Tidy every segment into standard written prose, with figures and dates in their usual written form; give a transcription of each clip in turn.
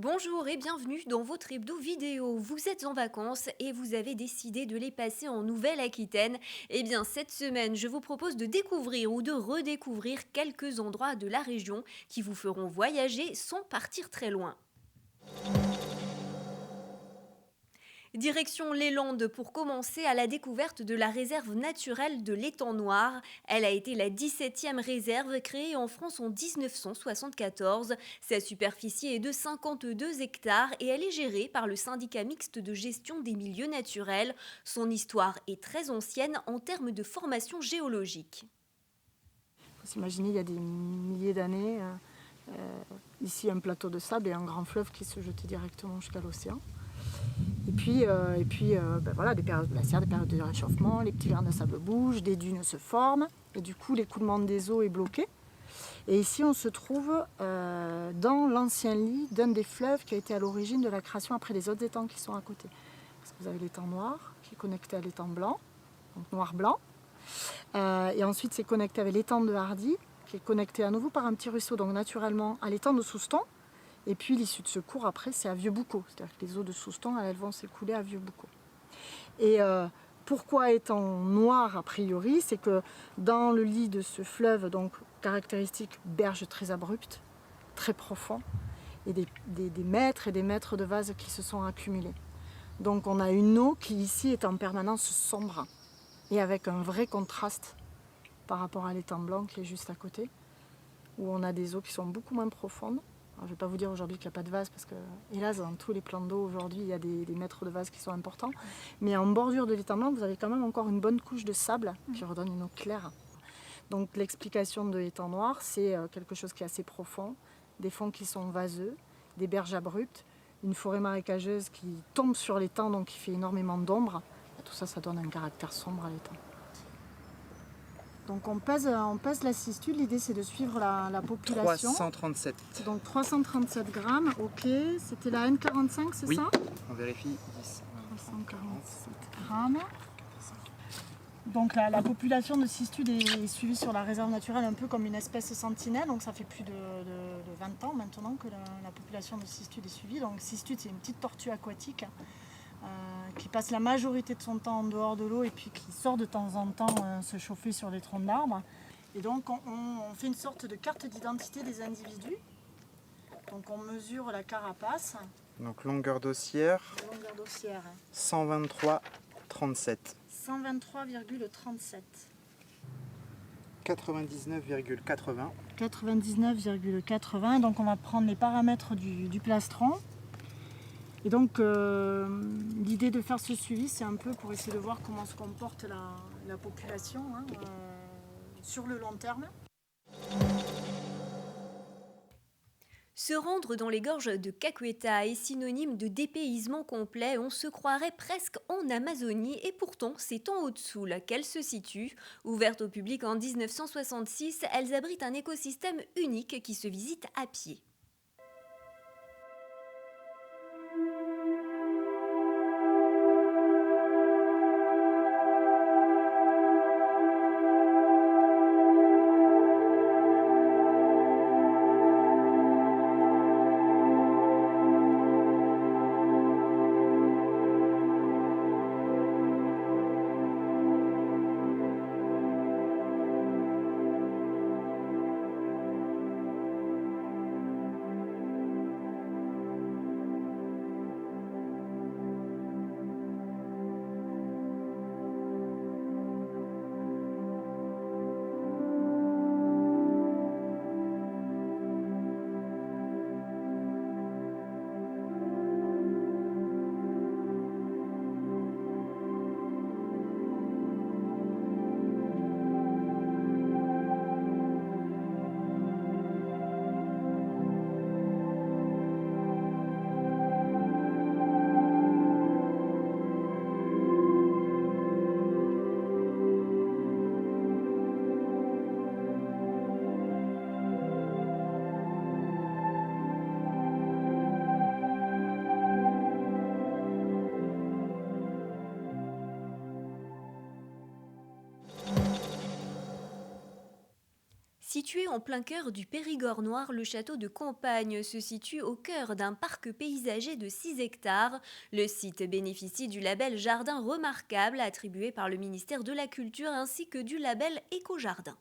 Bonjour et bienvenue dans votre hebdo vidéo. Vous êtes en vacances et vous avez décidé de les passer en Nouvelle-Aquitaine. Eh bien, cette semaine, je vous propose de découvrir ou de redécouvrir quelques endroits de la région qui vous feront voyager sans partir très loin. Direction les Landes pour commencer à la découverte de la réserve naturelle de l'étang noir. Elle a été la 17e réserve créée en France en 1974. Sa superficie est de 52 hectares et elle est gérée par le syndicat mixte de gestion des milieux naturels. Son histoire est très ancienne en termes de formation géologique. Il faut s'imaginer, il y a des milliers d'années, ici un plateau de sable et un grand fleuve qui se jetait directement jusqu'à l'océan. Voilà, des périodes glaciaires, des périodes de réchauffement, les petits grains de sable bougent, des dunes se forment, et du coup l'écoulement des eaux est bloqué. Et ici on se trouve dans l'ancien lit d'un des fleuves qui a été à l'origine de la création après les autres étangs qui sont à côté. Parce que vous avez l'étang noir qui est connecté à l'étang blanc, donc noir-blanc. Et ensuite c'est connecté avec l'étang de Hardy, qui est connecté à nouveau par un petit ruisseau, donc naturellement à l'étang de Souston. Et puis l'issue de secours après c'est à Vieux-Boucau, c'est-à-dire que les eaux de Souston elles vont s'écouler à Vieux-Boucau. Et pourquoi étang noir a priori, c'est que dans le lit de ce fleuve, donc caractéristique berge très abrupte, très profond, et des mètres et des mètres de vase qui se sont accumulés. Donc on a une eau qui ici est en permanence sombre et avec un vrai contraste par rapport à l'étang blanc qui est juste à côté, où on a des eaux qui sont beaucoup moins profondes. Alors, je ne vais pas vous dire aujourd'hui qu'il n'y a pas de vase, parce que, hélas, dans tous les plans d'eau aujourd'hui, il y a des mètres de vase qui sont importants. Mais en bordure de l'étang blanc, vous avez quand même encore une bonne couche de sable qui redonne une eau claire. Donc l'explication de l'étang noir, c'est quelque chose qui est assez profond, des fonds qui sont vaseux, des berges abruptes, une forêt marécageuse qui tombe sur l'étang, donc qui fait énormément d'ombre. Tout ça, ça donne un caractère sombre à l'étang. Donc on pèse la cistude, l'idée c'est de suivre la population. 337. Donc 337 grammes, ok. C'était la N45, c'est Oui, ça? on vérifie. 10, 347 grammes. Donc la population de cistude est suivie sur la réserve naturelle un peu comme une espèce sentinelle. Donc ça fait plus de 20 ans maintenant que la population de cistude est suivie. Donc cistude c'est une petite tortue aquatique qui passe la majorité de son temps en dehors de l'eau et puis qui sort de temps en temps se chauffer sur les troncs d'arbres. Et donc on fait une sorte de carte d'identité des individus. Donc on mesure la carapace. Donc longueur d'ossière, Longueur d'ossière. 123,37. 123,37. 99,80. 99,80. Donc on va prendre les paramètres du plastron. Et donc l'idée de faire ce suivi, c'est un peu pour essayer de voir comment se comporte la population sur le long terme. Se rendre dans les gorges de Caqueta est synonyme de dépaysement complet, on se croirait presque en Amazonie et pourtant c'est en Haute-Soule qu'elles se situent. Ouvertes au public en 1966, elles abritent un écosystème unique qui se visite à pied. Situé en plein cœur du Périgord noir, le château de Campagne se situe au cœur d'un parc paysager de 6 hectares. Le site bénéficie du label Jardin remarquable attribué par le ministère de la Culture ainsi que du label Éco-Jardin.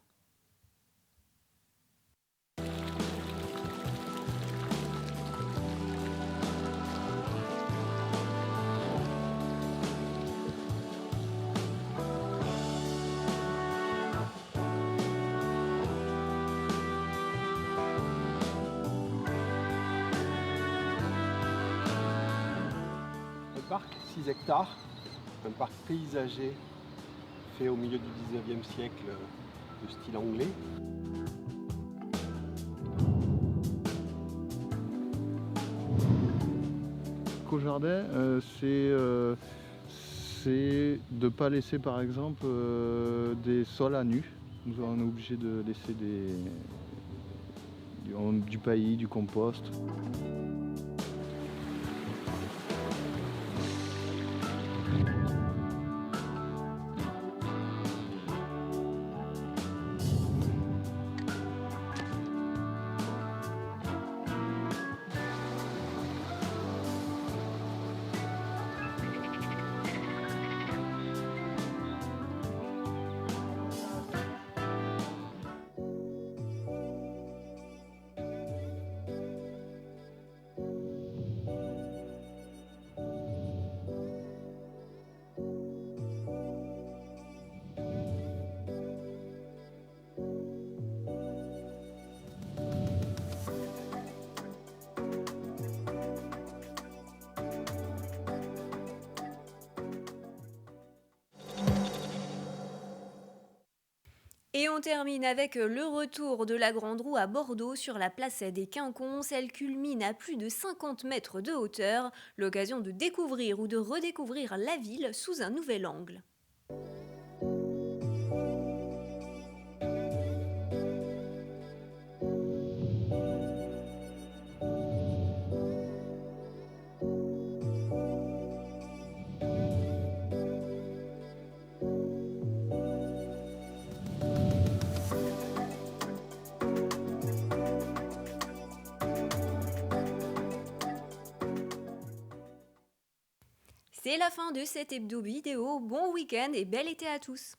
Un parc, 6 hectares, un parc paysager fait au milieu du 19e siècle de style anglais. Éco-jardin, c'est de ne pas laisser par exemple des sols à nu. On est obligé de laisser du paillis, du compost. Et on termine avec le retour de la Grande Roue à Bordeaux sur la place des Quinconces. Elle culmine à plus de 50 mètres de hauteur, l'occasion de découvrir ou de redécouvrir la ville sous un nouvel angle. C'est la fin de cet hebdo vidéo. Bon week-end et bel été à tous!